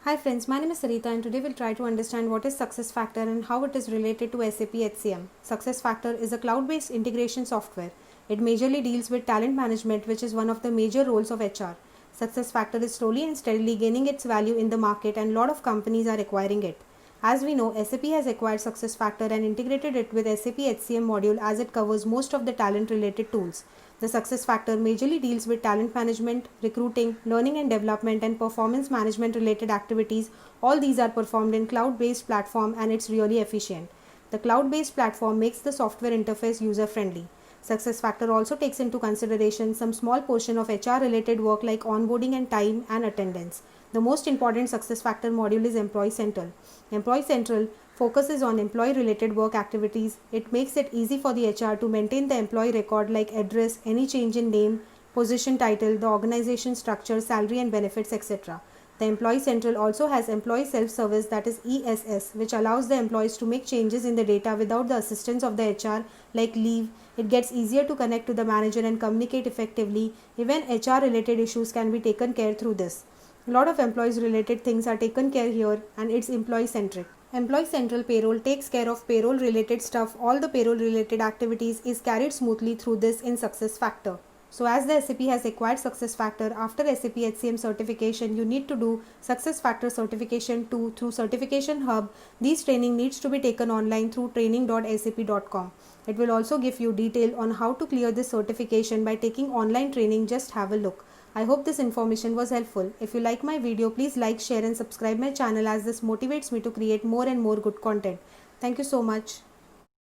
Hi friends, my name is Sarita and today we'll try to understand what is SuccessFactor and how it is related to SAP HCM. SuccessFactor is a cloud-based integration software. It majorly deals with talent management, which is one of the major roles of HR. SuccessFactor is slowly and steadily gaining its value in the market and a lot of companies are acquiring it. As we know, SAP has acquired SuccessFactor and integrated it with SAP HCM module as it covers most of the talent related tools. The SuccessFactor majorly deals with talent management, recruiting, learning and development and performance management related activities. All these are performed in cloud-based platform and it's really efficient. The cloud-based platform makes the software interface user-friendly. SuccessFactor also takes into consideration some small portion of HR related work like onboarding and time and attendance. The most important SuccessFactor module is Employee Central. Employee Central focuses on employee related work activities. It makes it easy for the HR to maintain the employee record like address, any change in name, position title, the organization structure, salary and benefits, etc. The Employee Central also has Employee Self-Service, that is ESS, which allows the employees to make changes in the data without the assistance of the HR like leave. It gets easier to connect to the manager and communicate effectively. Even HR related issues can be taken care through this. A lot of employees related things are taken care here and it's employee centric. Employee Central Payroll takes care of payroll related stuff. All the payroll related activities is carried smoothly through this in SuccessFactor. So as the SAP has acquired SuccessFactor, after SAP HCM certification, you need to do SuccessFactor certification 2 through Certification Hub. These training needs to be taken online through training.sap.com. It will also give you detail on how to clear this certification by taking online training. Just have a look. I hope this information was helpful. If you like my video, please like, share and subscribe my channel as this motivates me to create more and more good content. Thank you so much.